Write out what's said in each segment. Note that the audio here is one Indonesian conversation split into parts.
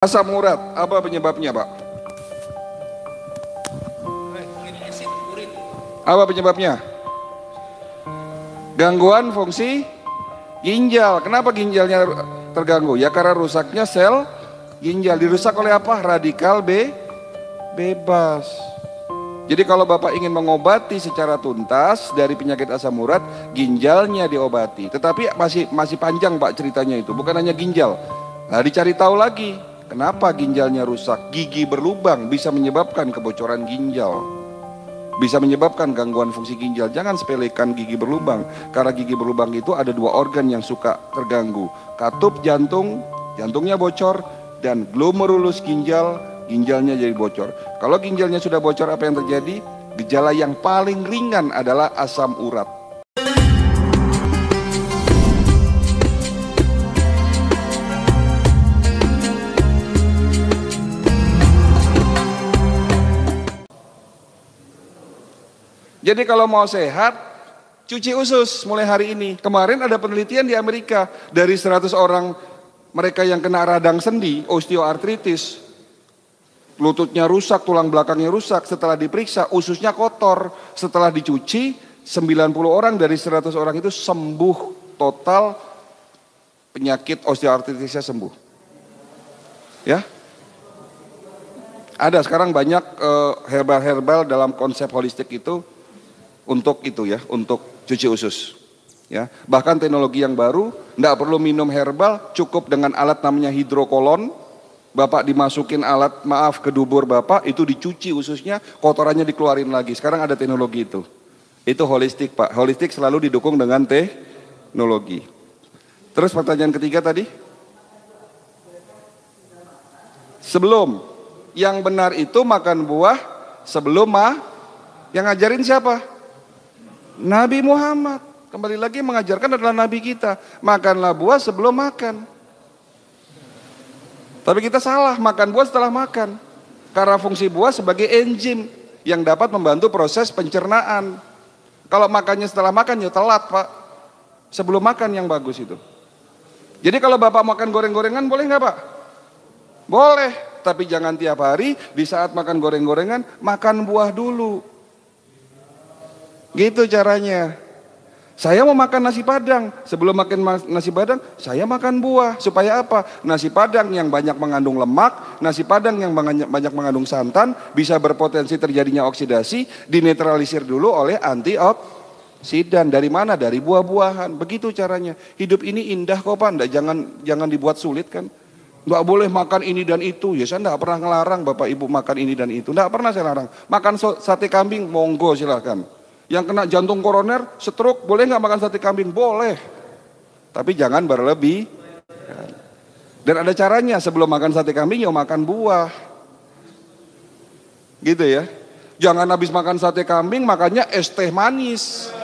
Asam urat, apa penyebabnya Pak? Apa penyebabnya? Gangguan fungsi ginjal. Kenapa ginjalnya terganggu? Ya karena rusaknya sel ginjal. Dirusak oleh apa? Radikal bebas. Jadi kalau Bapak ingin mengobati secara tuntas dari penyakit asam urat, ginjalnya diobati. Tetapi masih panjang Pak ceritanya itu, bukan hanya ginjal. Nah, dicari tahu lagi, kenapa ginjalnya rusak? Gigi berlubang bisa menyebabkan kebocoran ginjal. Bisa menyebabkan gangguan fungsi ginjal. Jangan sepelekan gigi berlubang, karena gigi berlubang itu ada dua organ yang suka terganggu. Katup jantung, jantungnya bocor, dan glomerulus ginjal, ginjalnya jadi bocor. Kalau ginjalnya sudah bocor, apa yang terjadi? Gejala yang paling ringan adalah asam urat. Jadi kalau mau sehat, cuci usus mulai hari ini. Kemarin ada penelitian di Amerika, dari 100 orang mereka yang kena radang sendi, osteoartritis, lututnya rusak, tulang belakangnya rusak, setelah diperiksa ususnya kotor, setelah dicuci 90 orang dari 100 orang itu sembuh total, penyakit osteoartritisnya sembuh. Ya. Ada sekarang banyak herbal-herbal dalam konsep holistik itu untuk itu ya, untuk cuci usus. Ya, bahkan teknologi yang baru, enggak perlu minum herbal, cukup dengan alat namanya hidrokolon. Bapak dimasukin alat, ke dubur Bapak, itu dicuci ususnya, kotorannya dikeluarin lagi. Sekarang ada teknologi itu. Itu holistik Pak. Holistik selalu didukung dengan teknologi. Terus pertanyaan ketiga tadi? Sebelum. Yang benar itu makan buah sebelum yang ngajarin siapa? Nabi Muhammad. Kembali lagi mengajarkan adalah Nabi kita. Makanlah buah sebelum makan. Tapi kita salah, makan buah setelah makan. Karena fungsi buah sebagai enzim yang dapat membantu proses pencernaan. Kalau makannya setelah makan ya telat Pak. Sebelum makan yang bagus itu. Jadi kalau Bapak makan goreng-gorengan boleh nggak Pak? Boleh, tapi jangan tiap hari. Di saat makan goreng-gorengan, makan buah dulu. Gitu caranya. Saya mau makan nasi padang, sebelum makan nasi padang, saya makan buah. Supaya apa? Nasi padang yang banyak mengandung lemak, nasi padang yang banyak mengandung santan, bisa berpotensi terjadinya oksidasi, dinetralisir dulu oleh antioksidan. Dari mana? Dari buah-buahan. Begitu caranya. Hidup ini indah kok Pak, jangan dibuat sulit kan. Nggak boleh makan ini dan itu. Ya saya nggak pernah ngelarang Bapak Ibu makan ini dan itu. Nggak pernah saya larang. Makan sate kambing, monggo silahkan. Yang kena jantung koroner, stroke, boleh nggak makan sate kambing? Boleh. Tapi jangan berlebih. Dan ada caranya, sebelum makan sate kambing ya makan buah. Gitu ya. Jangan habis makan sate kambing, makannya es teh manis.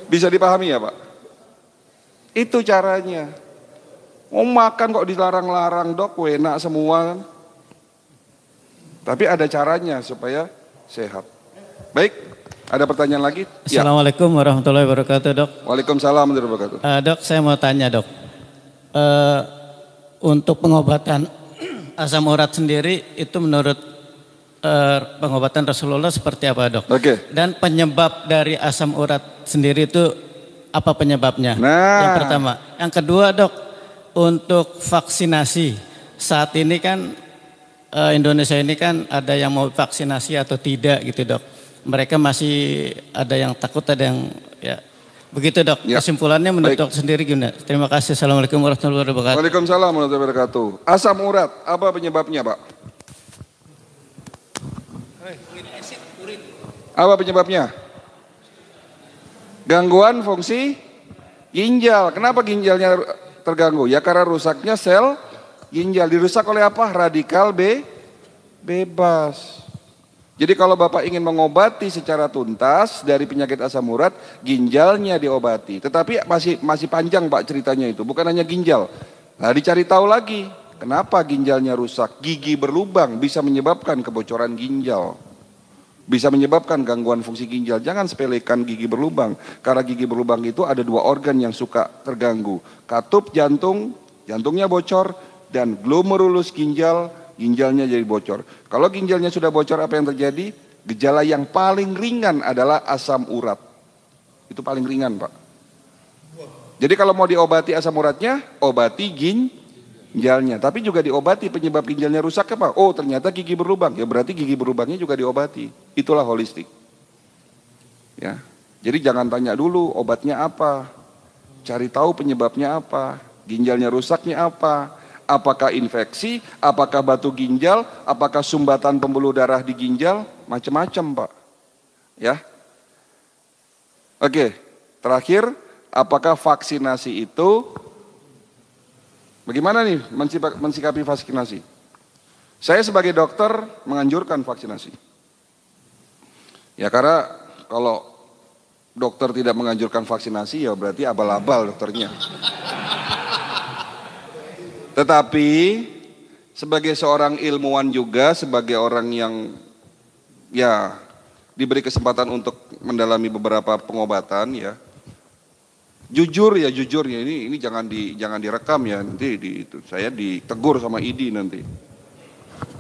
Bisa dipahami ya Pak? Itu caranya. Mau makan kok dilarang-larang Dok, enak semua kan. Tapi ada caranya supaya sehat. Baik, ada pertanyaan lagi? Assalamualaikum warahmatullahi wabarakatuh Dok. Waalaikumsalam warahmatullahi wabarakatuh. Dok, saya mau tanya Dok. Untuk pengobatan asam urat sendiri itu menurut pengobatan Rasulullah seperti apa Dok? Oke. Dan penyebab dari asam urat sendiri itu apa penyebabnya? Nah. Yang pertama. Yang kedua Dok, untuk vaksinasi saat ini kan Indonesia ini kan ada yang mau vaksinasi atau tidak gitu Dok. Mereka masih ada yang takut, ada yang ya begitu Dok. Ya. Kesimpulannya menurut Dok sendiri gimana? Terima kasih. Assalamualaikum warahmatullahi wabarakatuh. Waalaikumsalam warahmatullahi wabarakatuh. Asam urat, apa penyebabnya Pak? Apa penyebabnya? Gangguan fungsi ginjal. Kenapa ginjalnya terganggu? Ya karena rusaknya sel ginjal. Dirusak oleh apa? Radikal bebas. Jadi kalau Bapak ingin mengobati secara tuntas dari penyakit asam urat, ginjalnya diobati. Tetapi masih panjang Pak ceritanya itu, bukan hanya ginjal. Nah, dicari tahu lagi, kenapa ginjalnya rusak? Gigi berlubang bisa menyebabkan kebocoran ginjal. bisa menyebabkan gangguan fungsi ginjal. Jangan sepelekan gigi berlubang, karena gigi berlubang itu ada 2 organ yang suka terganggu. Katup jantung, jantungnya bocor, dan glomerulus ginjal, ginjalnya jadi bocor. Kalau ginjalnya sudah bocor, apa yang terjadi? Gejala yang paling ringan adalah asam urat. Itu paling ringan, Pak. Jadi kalau mau diobati asam uratnya, obati ginjalnya. Tapi juga diobati penyebab ginjalnya rusak apa? Oh, ternyata gigi berlubang. Ya berarti gigi berlubangnya juga diobati. Itulah holistik. Ya. Jadi jangan tanya dulu obatnya apa. Cari tahu penyebabnya apa. Ginjalnya rusaknya apa. Apakah infeksi, apakah batu ginjal, apakah sumbatan pembuluh darah di ginjal, macam-macam, Pak. Ya. Oke, terakhir, apakah vaksinasi itu, bagaimana nih mensikapi vaksinasi? Saya sebagai dokter menganjurkan vaksinasi. Ya karena kalau dokter tidak menganjurkan vaksinasi, ya berarti abal-abal dokternya. Tetapi sebagai seorang ilmuwan juga, sebagai orang yang ya diberi kesempatan untuk mendalami beberapa pengobatan ya, jujur ya ini jangan direkam ya, nanti saya ditegur sama ID nanti.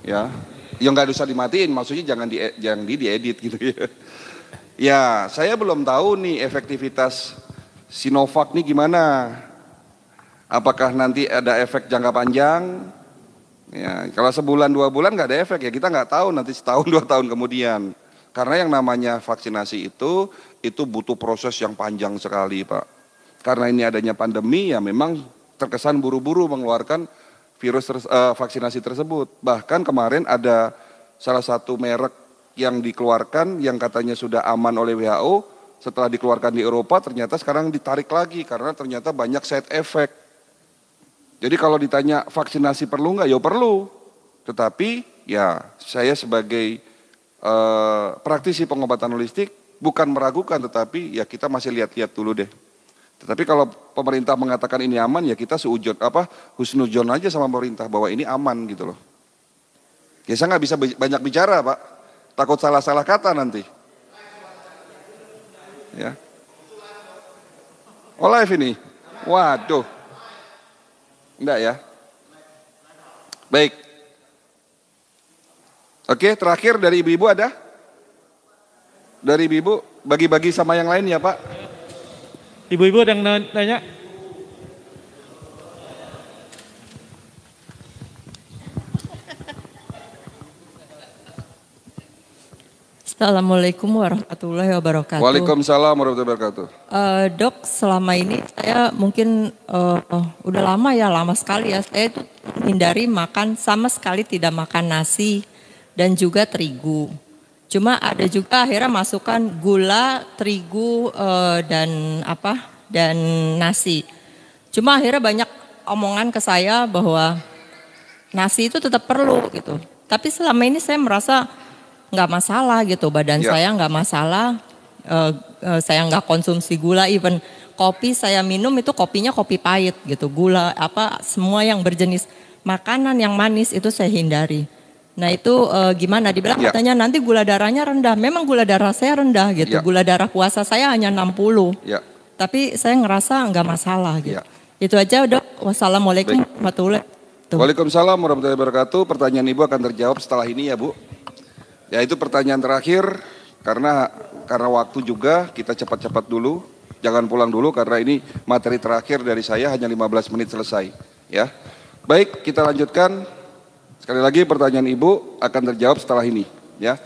Ya, yang nggak usah dimatiin, maksudnya jangan diedit gitu ya. Ya, saya belum tahu nih efektivitas Sinovac nih gimana. Apakah nanti ada efek jangka panjang? Ya, kalau sebulan 2 bulan nggak ada efek ya kita nggak tahu nanti setahun 2 tahun kemudian. Karena yang namanya vaksinasi itu butuh proses yang panjang sekali, Pak. Karena ini adanya pandemi ya memang terkesan buru-buru mengeluarkan vaksinasi tersebut. Bahkan kemarin ada salah satu merek yang dikeluarkan yang katanya sudah aman oleh WHO, setelah dikeluarkan di Eropa ternyata sekarang ditarik lagi karena ternyata banyak side effect. Jadi kalau ditanya vaksinasi perlu nggak? Ya perlu. Tetapi ya saya sebagai praktisi pengobatan holistik bukan meragukan, tetapi ya kita masih lihat-lihat dulu deh. Tetapi kalau pemerintah mengatakan ini aman ya kita husnudzon aja sama pemerintah bahwa ini aman gitu loh. Ya saya nggak bisa banyak bicara, Pak. Takut salah-salah kata nanti. Ya. Oh live ini? Waduh. Enggak ya? Baik. Oke, terakhir dari ibu-ibu ada? Dari ibu-ibu, bagi-bagi sama yang lain ya Pak. Ibu-ibu ada yang nanya? Assalamualaikum warahmatullahi wabarakatuh. Waalaikumsalam warahmatullahi wabarakatuh. Dok, selama ini saya mungkin udah lama sekali ya. Saya itu hindari makan, sama sekali tidak makan nasi dan juga terigu. Cuma ada juga akhirnya masukkan gula, terigu dan nasi. Cuma akhirnya banyak omongan ke saya bahwa nasi itu tetap perlu gitu. Tapi selama ini saya merasa nggak masalah gitu, badan saya nggak masalah, saya nggak konsumsi gula, even kopi saya minum itu kopinya kopi pahit gitu, gula semua yang berjenis makanan yang manis itu saya hindari. Nah itu gimana? Dibilang katanya nanti gula darahnya rendah, memang gula darah saya rendah gitu, gula darah puasa saya hanya 60, tapi saya ngerasa nggak masalah gitu. Itu aja Dok. Wassalamualaikum warahmatullahi wabarakatuh. Waalaikumsalam warahmatullahi wabarakatuh. Pertanyaan Ibu akan terjawab setelah ini ya Bu. Ya itu pertanyaan terakhir, karena waktu juga kita cepat-cepat dulu, jangan pulang dulu karena ini materi terakhir dari saya, hanya 15 menit selesai. Ya, baik kita lanjutkan. Sekali lagi pertanyaan Ibu akan terjawab setelah ini. Ya.